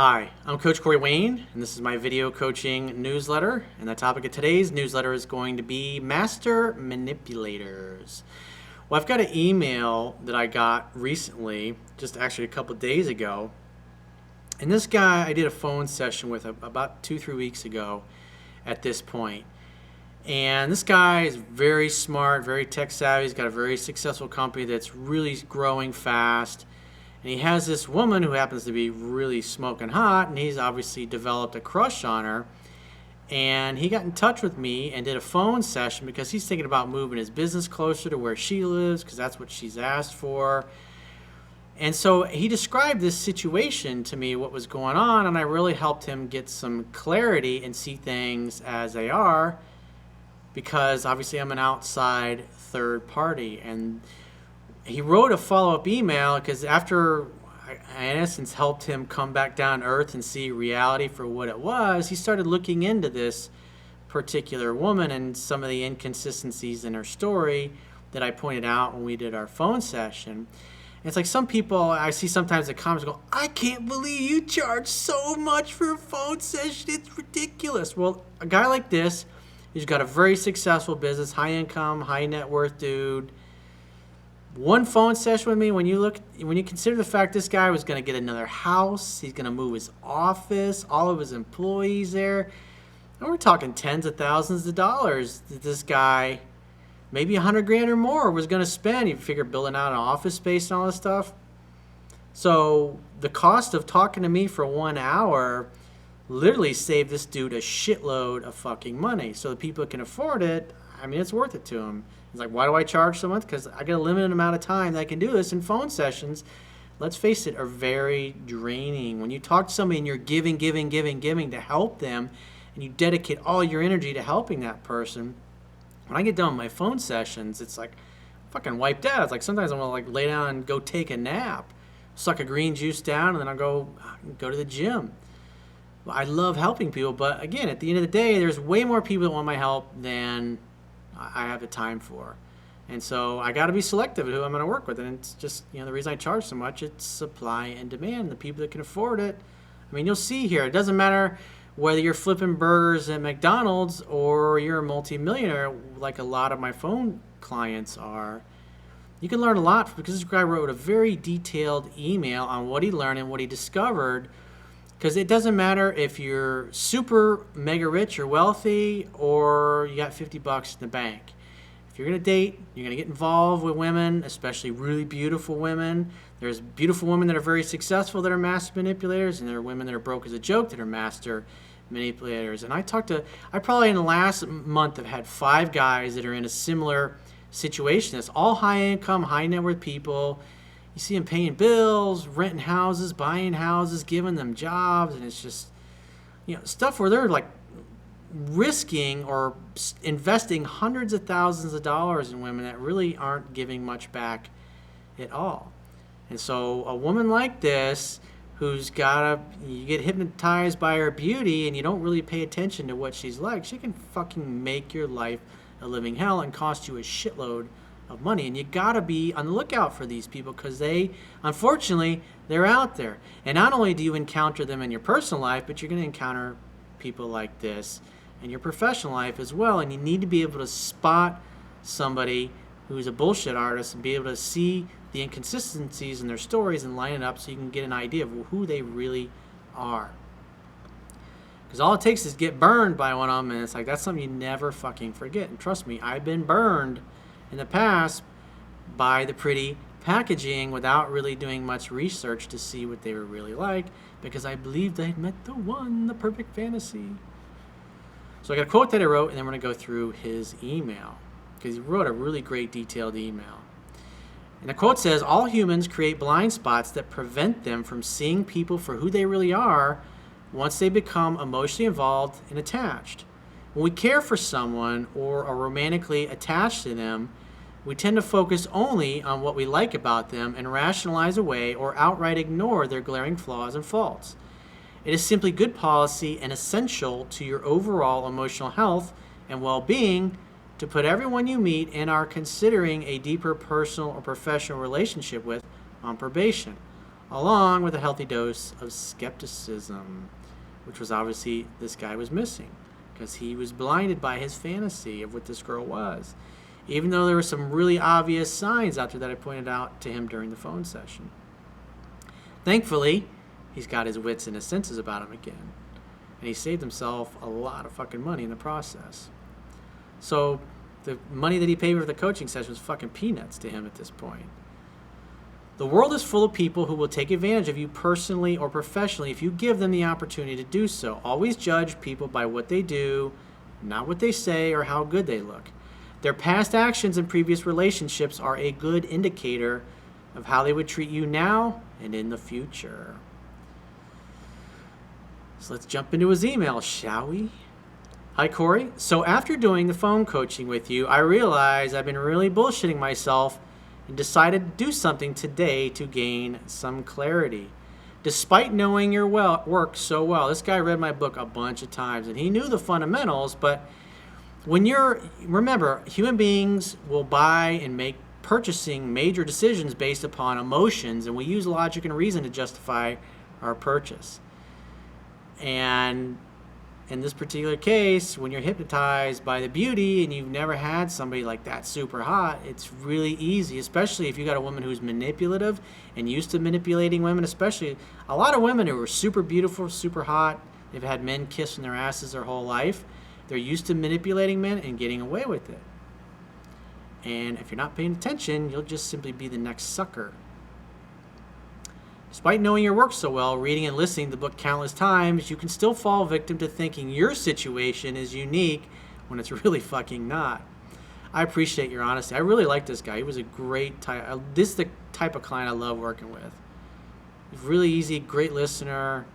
Hi, I'm Coach Corey Wayne, and this is my video coaching newsletter. And the topic of today's newsletter is going to be Master Manipulators. Well, I've got an email that I got recently, just actually a couple days ago. And this guy I did a phone session with about 2-3 weeks ago at this point. And this guy is very smart, very tech savvy. He's got a very successful company that's really growing fast. And he has this woman who happens to be really smoking hot, and he's obviously developed a crush on her. And he got in touch with me and did a phone session because he's thinking about moving his business closer to where she lives because that's what she's asked for. And so he described this situation to me, what was going on, and I really helped him get some clarity and see things as they are because obviously I'm an outside third party. And he wrote a follow-up email because after I, in essence, helped him come back down to earth and see reality for what it was, he started looking into this particular woman and some of the inconsistencies in her story that I pointed out when we did our phone session. And it's like some people, I see sometimes the comments go, I can't believe you charge so much for a phone session. It's ridiculous. Well, a guy like this, he's got a very successful business, high income, high net worth dude. One phone session with me, when you consider the fact this guy was going to get another house, he's going to move his office, all of his employees there, and we're talking tens of thousands of dollars that this guy, maybe $100,000 or more, was going to spend. You figure building out an office space and all this stuff. So the cost of talking to me for 1 hour literally saved this dude a shitload of fucking money. So the people that can afford it, I mean, it's worth it to him. He's like, why do I charge so much? Because I get a limited amount of time that I can do this, and phone sessions, let's face it, are very draining. When you talk to somebody and you're giving to help them, and you dedicate all your energy to helping that person, when I get done with my phone sessions, it's like I'm fucking wiped out. It's like sometimes I'm going to lay down and go take a nap, suck a green juice down, and then I'll go to the gym. I love helping people, but again, at the end of the day, there's way more people that want my help than I have the time for. And so I got to be selective at who I'm going to work with. And it's just, the reason I charge so much, it's supply and demand. The people that can afford it, I mean, you'll see here, it doesn't matter whether you're flipping burgers at McDonald's or you're a multimillionaire like a lot of my phone clients are. You can learn a lot because this guy wrote a very detailed email on what he learned and what he discovered. Because it doesn't matter if you're super mega rich or wealthy or you got $50 in the bank. If you're going to date, you're going to get involved with women, especially really beautiful women. There's beautiful women that are very successful that are master manipulators, and there are women that are broke as a joke that are master manipulators. And I probably in the last month have had 5 guys that are in a similar situation. It's all high income, high net worth people. You see them paying bills, renting houses, buying houses, giving them jobs, and it's just, stuff where they're like risking or investing hundreds of thousands of dollars in women that really aren't giving much back at all. And so a woman like this who's you get hypnotized by her beauty and you don't really pay attention to what she's like, she can fucking make your life a living hell and cost you a shitload of money. And you gotta be on the lookout for these people because unfortunately, they're out there. And not only do you encounter them in your personal life, but you're gonna encounter people like this in your professional life as well. And you need to be able to spot somebody who's a bullshit artist and be able to see the inconsistencies in their stories and line it up so you can get an idea of who they really are. Because all it takes is get burned by one of them, and it's like that's something you never fucking forget. And trust me, I've been burned in the past by the pretty packaging without really doing much research to see what they were really like because I believed I'd met the one, the perfect fantasy. So I got a quote that I wrote, and then we're going to go through his email because he wrote a really great detailed email. And the quote says, all humans create blind spots that prevent them from seeing people for who they really are once they become emotionally involved and attached. When we care for someone or are romantically attached to them, we tend to focus only on what we like about them and rationalize away or outright ignore their glaring flaws and faults. It is simply good policy and essential to your overall emotional health and well-being to put everyone you meet and are considering a deeper personal or professional relationship with on probation. along with a healthy dose of skepticism, which was obviously this guy was missing because he was blinded by his fantasy of what this girl was, even though there were some really obvious signs out there that I pointed out to him during the phone session. Thankfully, he's got his wits and his senses about him again, and he saved himself a lot of fucking money in the process. So the money that he paid for the coaching session was fucking peanuts to him at this point. The world is full of people who will take advantage of you personally or professionally if you give them the opportunity to do so. Always judge people by what they do, not what they say or how good they look. Their past actions and previous relationships are a good indicator of how they would treat you now and in the future. So let's jump into his email, shall we? Hi, Corey. So after doing the phone coaching with you, I realized I've been really bullshitting myself and decided to do something today to gain some clarity. Despite knowing your work so well, this guy read my book a bunch of times and he knew the fundamentals, but remember, human beings will buy and make purchasing major decisions based upon emotions, and we use logic and reason to justify our purchase. And in this particular case, when you're hypnotized by the beauty and you've never had somebody like that super hot, it's really easy, especially if you got a woman who's manipulative and used to manipulating women, especially a lot of women who are super beautiful, super hot. They've had men kissing their asses their whole life. They're used to manipulating men and getting away with it. And if you're not paying attention, you'll just simply be the next sucker. Despite knowing your work so well, reading and listening to the book countless times, you can still fall victim to thinking your situation is unique when it's really fucking not. I appreciate your honesty. I really like this guy. He was a great type. This is the type of client I love working with. He's really easy, great listener,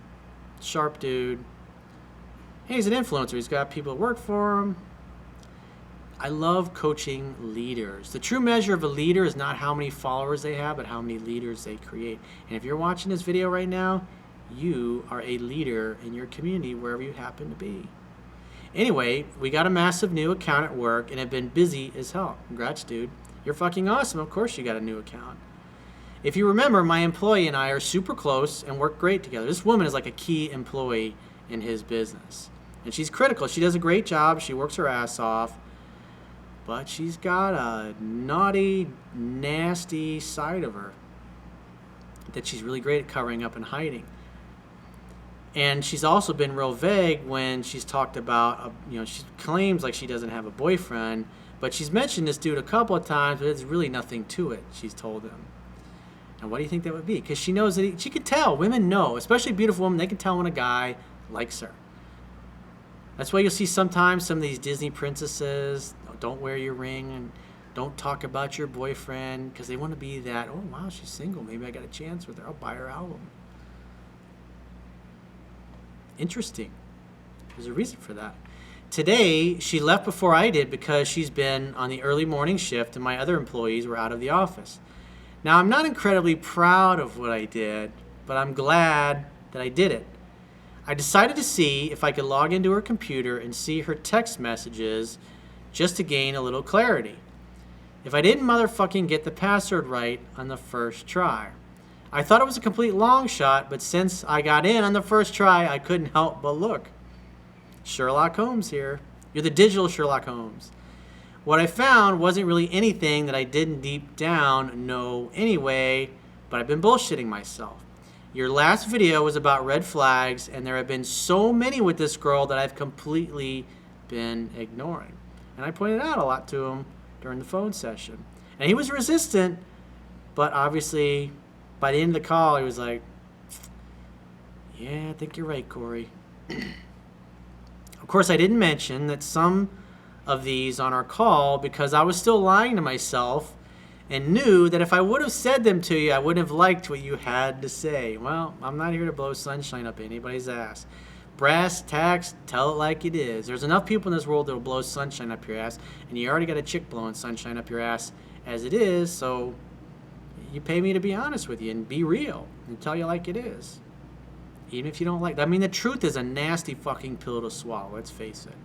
sharp dude. Hey, he's an influencer. He's got people that work for him. I love coaching leaders. The true measure of a leader is not how many followers they have, but how many leaders they create. And if you're watching this video right now, you are a leader in your community, wherever you happen to be. Anyway, we got a massive new account at work and have been busy as hell. Congrats, dude. You're fucking awesome. Of course you got a new account. If you remember, my employee and I are super close and work great together. This woman is like a key employee in his business. And she's critical. She does a great job. She works her ass off. But she's got a naughty, nasty side of her that she's really great at covering up and hiding. And she's also been real vague when she's talked about, she claims like she doesn't have a boyfriend, but she's mentioned this dude a couple of times, but there's really nothing to it, she's told him. And what do you think that would be? Because she knows that she could tell. Women know, especially beautiful women, they can tell when a guy likes her. That's why you'll see sometimes some of these Disney princesses, don't wear your ring and don't talk about your boyfriend because they want to be that, oh, wow, she's single. Maybe I got a chance with her. I'll buy her album. Interesting. There's a reason for that. Today, she left before I did because she's been on the early morning shift and my other employees were out of the office. Now, I'm not incredibly proud of what I did, but I'm glad that I did it. I decided to see if I could log into her computer and see her text messages just to gain a little clarity. If I didn't motherfucking get the password right on the first try. I thought it was a complete long shot, but since I got in on the first try, I couldn't help but look. Sherlock Holmes here. You're the digital Sherlock Holmes. What I found wasn't really anything that I didn't deep down know anyway, but I've been bullshitting myself. Your last video was about red flags, and there have been so many with this girl that I've completely been ignoring. And I pointed out a lot to him during the phone session. And he was resistant, but obviously by the end of the call, he was like, yeah, I think you're right, Corey. Of course, I didn't mention that some of these on our call because I was still lying to myself and knew that if I would have said them to you, I wouldn't have liked what you had to say. Well, I'm not here to blow sunshine up anybody's ass. Brass tacks, tell it like it is. There's enough people in this world that will blow sunshine up your ass, and you already got a chick blowing sunshine up your ass as it is, so you pay me to be honest with you and be real and tell you like it is. Even if you don't like that. I mean, the truth is a nasty fucking pill to swallow, let's face it.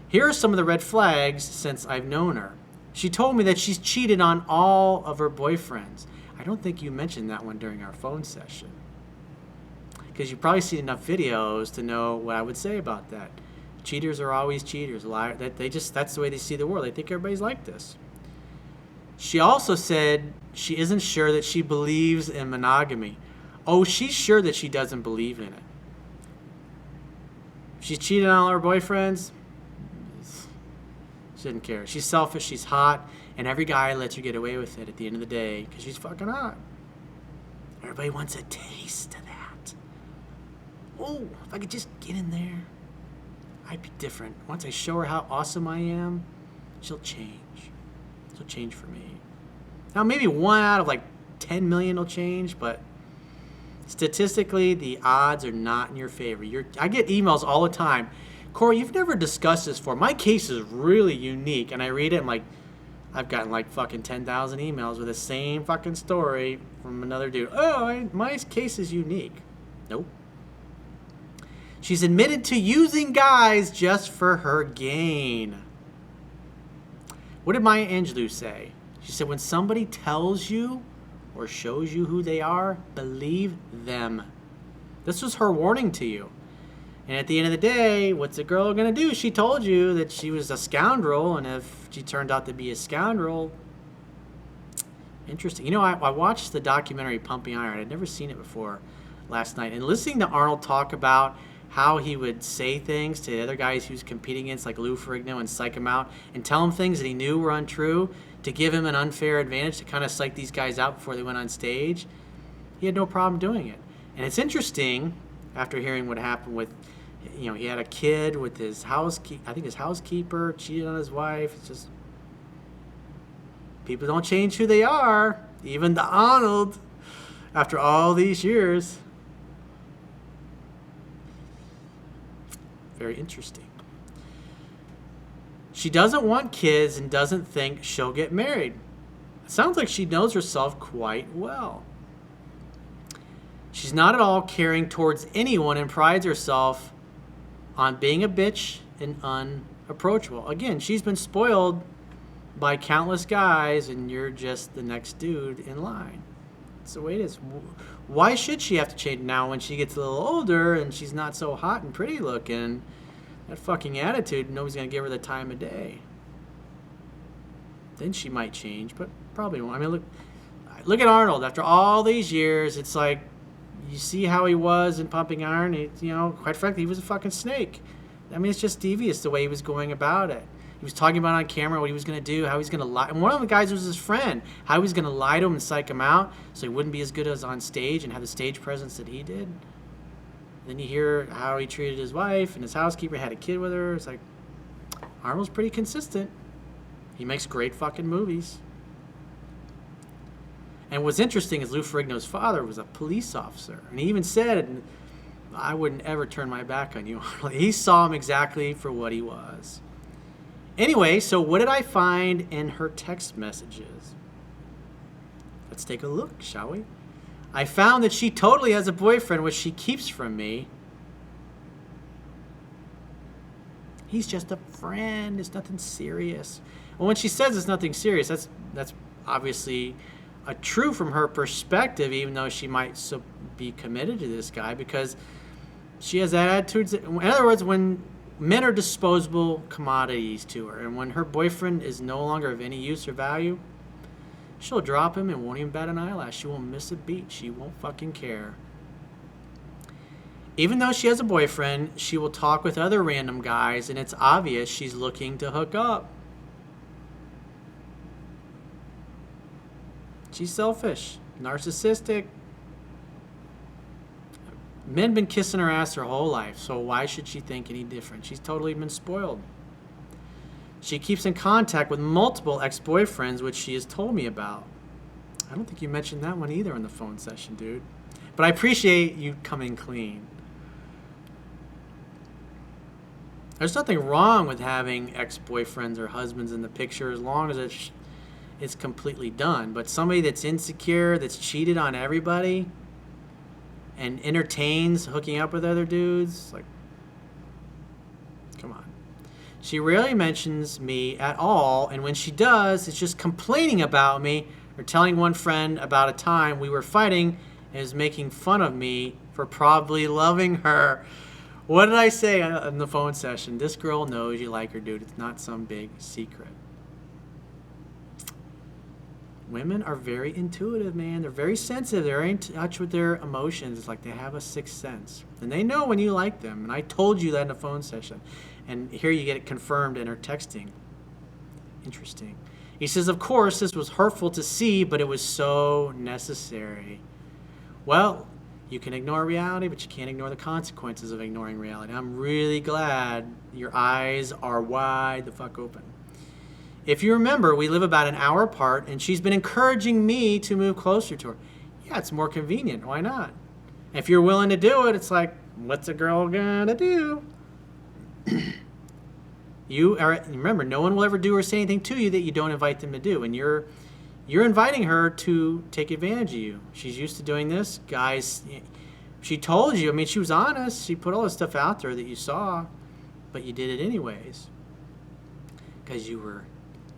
Here are some of the red flags since I've known her. She told me that she's cheated on all of her boyfriends. I don't think you mentioned that one during our phone session. Because you've probably seen enough videos to know what I would say about that. Cheaters are always cheaters. That's the way they see the world. They think everybody's like this. She also said she isn't sure that she believes in monogamy. Oh, she's sure that she doesn't believe in it. She's cheating on all her boyfriends. She doesn't care. She's selfish, she's hot, and every guy lets her get away with it at the end of the day because she's fucking hot. Everybody wants a taste of that. Oh, if I could just get in there, I'd be different. Once I show her how awesome I am, she'll change. She'll change for me. Now, maybe 1 out of like 10 million will change, but statistically, the odds are not in your favor. I get emails all the time. Corey, you've never discussed this before. My case is really unique. And I read it and I've gotten like fucking 10,000 emails with the same fucking story from another dude. Oh, my case is unique. Nope. She's admitted to using guys just for her gain. What did Maya Angelou say? She said, when somebody tells you or shows you who they are, believe them. This was her warning to you. And at the end of the day, what's the girl going to do? She told you that she was a scoundrel, and if she turned out to be a scoundrel, interesting. You know, I watched the documentary Pumping Iron. I'd never seen it before last night. And listening to Arnold talk about how he would say things to the other guys he was competing against, like Lou Ferrigno, and psych him out, and tell him things that he knew were untrue to give him an unfair advantage to kind of psych these guys out before they went on stage. He had no problem doing it. And it's interesting, after hearing what happened with, you know, he had a kid with his housekeeper cheated on his wife. It's just, people don't change who they are. Even the Arnold, after all these years. Very interesting. She doesn't want kids and doesn't think she'll get married. It sounds like she knows herself quite well. She's not at all caring towards anyone and prides herself on being a bitch and unapproachable. Again, she's been spoiled by countless guys, and you're just the next dude in line. That's the way it is. Why should she have to change now when she gets a little older and she's not so hot and pretty looking? That fucking attitude, nobody's going to give her the time of day. Then she might change, but probably won't. I mean, look at Arnold. After all these years, it's like, you see how he was in Pumping Iron. You know, quite frankly, he was a fucking snake. I mean, it's just devious the way he was going about it. He was talking about on camera what he was going to do, how he was going to lie. And one of the guys was his friend. How he was going to lie to him and psych him out so he wouldn't be as good as on stage and have the stage presence that he did. Then you hear how he treated his wife, and his housekeeper had a kid with her. It's like, Arnold's pretty consistent. He makes great fucking movies. And what's interesting is Lou Ferrigno's father was a police officer. And he even said, I wouldn't ever turn my back on you. He saw him exactly for what he was. Anyway, so what did I find in her text messages? Let's take a look, shall we? I found that she totally has a boyfriend, which she keeps from me. He's just a friend. It's nothing serious. Well, when she says it's nothing serious, that's obviously true from her perspective, even though she might be committed to this guy, because she has attitudes. In other words, when men are disposable commodities to her, and when her boyfriend is no longer of any use or value, she'll drop him and won't even bat an eyelash. She won't miss a beat. She won't fucking care. Even though she has a boyfriend, she will talk with other random guys, and it's obvious she's looking to hook up. She's selfish, narcissistic. Men been kissing her ass her whole life, so why should she think any different? She's totally been spoiled. She keeps in contact with multiple ex-boyfriends, which she has told me about. I don't think you mentioned that one either in the phone session, dude. But I appreciate you coming clean. There's nothing wrong with having ex-boyfriends or husbands in the picture as long as it's completely done. But somebody that's insecure, that's cheated on everybody, and entertains hooking up with other dudes, like, come on. She rarely mentions me at all, and when she does, it's just complaining about me Or telling one friend about a time we were fighting and was making fun of me for probably loving her. What did I say in the phone session? This girl knows you like her, dude. It's not some big secret. Women are very intuitive, man. They're very sensitive. They're in touch with their emotions. It's like they have a sixth sense. And they know when you like them. And I told you that in a phone session. And here you get it confirmed in her texting. Interesting. He says, of course, this was hurtful to see, but it was so necessary. Well, you can ignore reality, but you can't ignore the consequences of ignoring reality. I'm really glad your eyes are wide the fuck open. If you remember, we live about an hour apart, and she's been encouraging me to move closer to her. Yeah, it's more convenient. Why not? If you're willing to do it, it's like, what's a girl gonna do? Remember, no one will ever do or say anything to you that you don't invite them to do. And you're inviting her to take advantage of you. She's used to doing this. Guys, she told you. I mean, she was honest. She put all this stuff out there that you saw, but you did it anyways because you were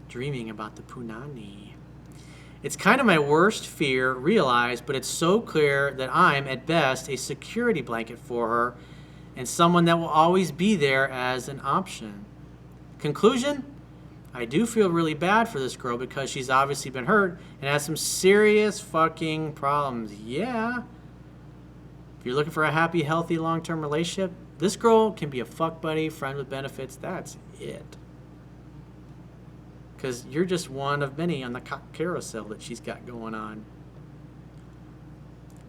dreaming about the punani. It's kind of my worst fear, realized, but it's so clear that I'm, at best, a security blanket for her and someone that will always be there as an option. Conclusion? I do feel really bad for this girl because she's obviously been hurt and has some serious fucking problems. Yeah. If you're looking for a happy, healthy, long-term relationship, this girl can be a fuck buddy, friend with benefits. That's it. Because you're just one of many on the carousel that she's got going on.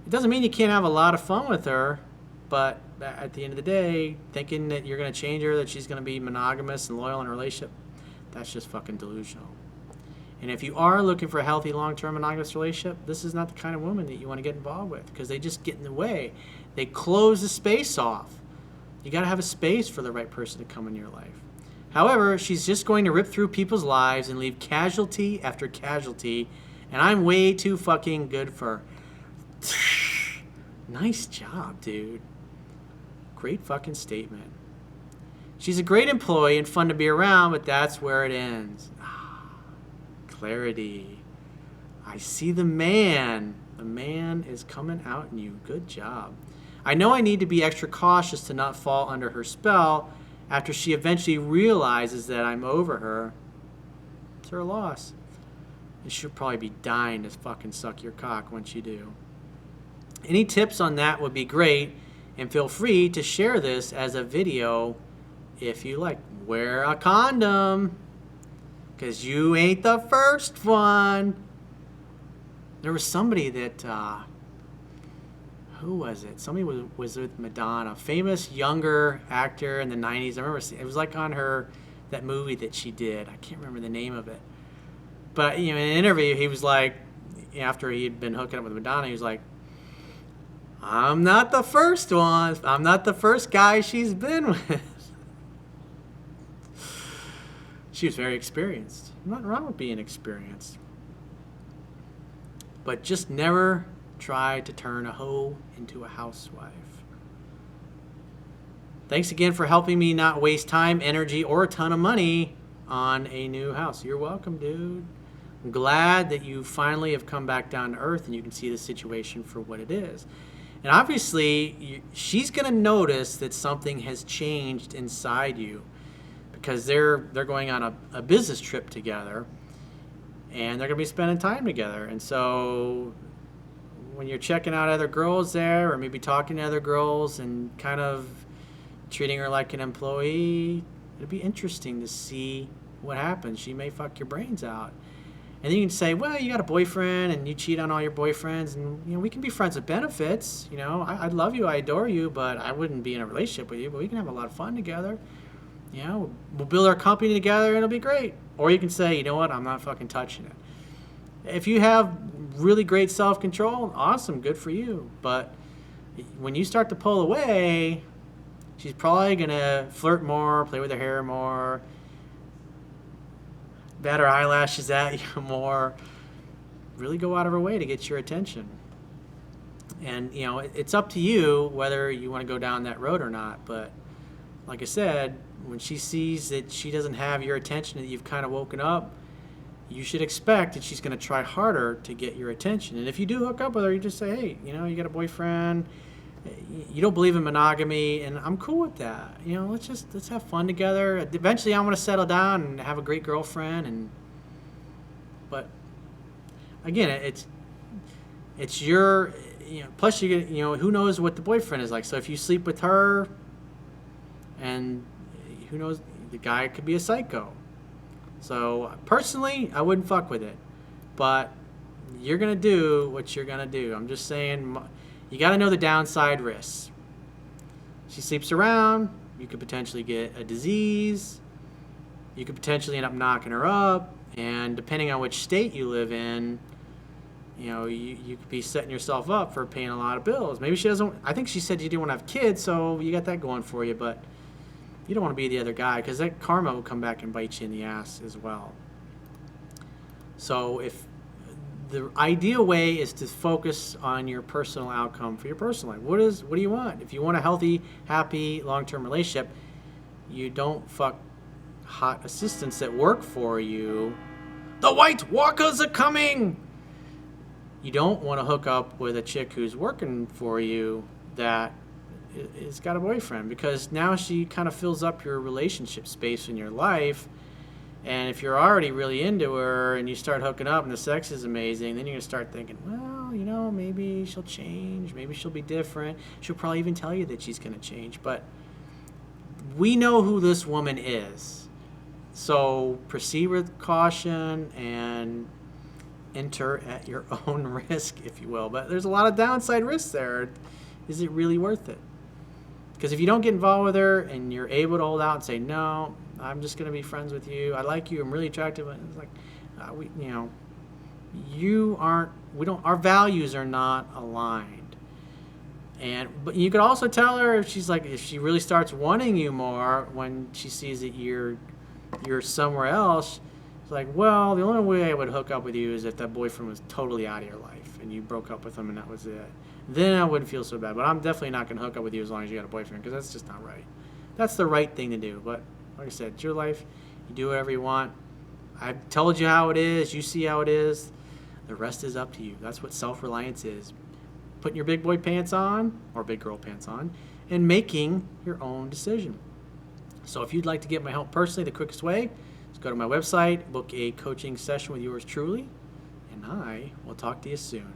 It doesn't mean you can't have a lot of fun with her, but at the end of the day, thinking that you're going to change her, that she's going to be monogamous and loyal in a relationship, that's just fucking delusional. And if you are looking for a healthy, long-term monogamous relationship, this is not the kind of woman that you want to get involved with because they just get in the way. They close the space off. You got to have a space for the right person to come in your life. However, she's just going to rip through people's lives and leave casualty after casualty, and I'm way too fucking good for her. Nice job, dude. Great fucking statement. She's a great employee and fun to be around, but that's where it ends. Clarity. I see the man. The man is coming out in you. Good job. I know I need to be extra cautious to not fall under her spell after she eventually realizes that I'm over her. It's her loss. And she'll probably be dying to fucking suck your cock once you do. Any tips on that would be great, and feel free to share this as a video if you like. Wear a condom, because you ain't the first one. There was somebody that, who was it? Somebody was with Madonna, famous younger actor in the 90s. I remember it was like on that movie that she did. I can't remember the name of it. But in an interview, he was like, after he had been hooking up with Madonna, he was like, I'm not the first one. I'm not the first guy she's been with. She was very experienced. Nothing wrong with being experienced. But just never try to turn a hoe into a housewife. Thanks again for helping me not waste time, energy, or a ton of money on a new house. You're welcome, dude. I'm glad that you finally have come back down to earth and you can see the situation for what it is. And obviously, she's going to notice that something has changed inside you because they're going on a business trip together and they're going to be spending time together. And so when you're checking out other girls there or maybe talking to other girls and kind of treating her like an employee, it'll be interesting to see what happens. She may fuck your brains out. And then you can say, well, you got a boyfriend and you cheat on all your boyfriends and, we can be friends with benefits. I love you, I adore you, but I wouldn't be in a relationship with you, but we can have a lot of fun together. We'll build our company together and it'll be great. Or you can say, you know what, I'm not fucking touching it. If you have really great self-control, awesome, good for you. But when you start to pull away, she's probably going to flirt more, play with her hair more, bat her eyelashes at you more, really go out of her way to get your attention. And, it's up to you whether you want to go down that road or not. But like I said, when she sees that she doesn't have your attention, that you've kind of woken up, you should expect that she's going to try harder to get your attention. And if you do hook up with her, you just say, hey, you got a boyfriend, you don't believe in monogamy, and I'm cool with that. Let's have fun together. Eventually I want to settle down and have a great girlfriend. But again, it's your, plus you get, who knows what the boyfriend is like. So if you sleep with her, and who knows, the guy could be a psycho. So personally, I wouldn't fuck with it, but you're gonna do what you're gonna do. I'm just saying, you gotta know the downside risks. She sleeps around, you could potentially get a disease, you could potentially end up knocking her up, and depending on which state you live in, you could be setting yourself up for paying a lot of bills. Maybe she doesn't, I think she said you didn't want to have kids, so you got that going for you, but you don't want to be the other guy, because that karma will come back and bite you in the ass as well. So if the ideal way is to focus on your personal outcome for your personal life. What do you want? If you want a healthy, happy, long-term relationship, you don't fuck hot assistants that work for you. The White Walkers are coming! You don't want to hook up with a chick who's working for you that has got a boyfriend, because now she kind of fills up your relationship space in your life. And if you're already really into her and you start hooking up and the sex is amazing, then you're going to start thinking, well, maybe she'll change. Maybe she'll be different. She'll probably even tell you that she's going to change. But we know who this woman is. So proceed with caution and enter at your own risk, if you will. But there's a lot of downside risks there. Is it really worth it? Because if you don't get involved with her and you're able to hold out and say, no, I'm just going to be friends with you. I like you. I'm really attractive. And it's like, our values are not aligned. But you could also tell her if she really starts wanting you more when she sees that you're somewhere else. It's like, well, the only way I would hook up with you is if that boyfriend was totally out of your life and you broke up with him and that was it. Then I wouldn't feel so bad. But I'm definitely not going to hook up with you as long as you got a boyfriend, because that's just not right. That's the right thing to do. But like I said, it's your life. You do whatever you want. I've told you how it is. You see how it is. The rest is up to you. That's what self-reliance is. Putting your big boy pants on, or big girl pants on, and making your own decision. So if you'd like to get my help personally, the quickest way is go to my website, book a coaching session with yours truly, and I will talk to you soon.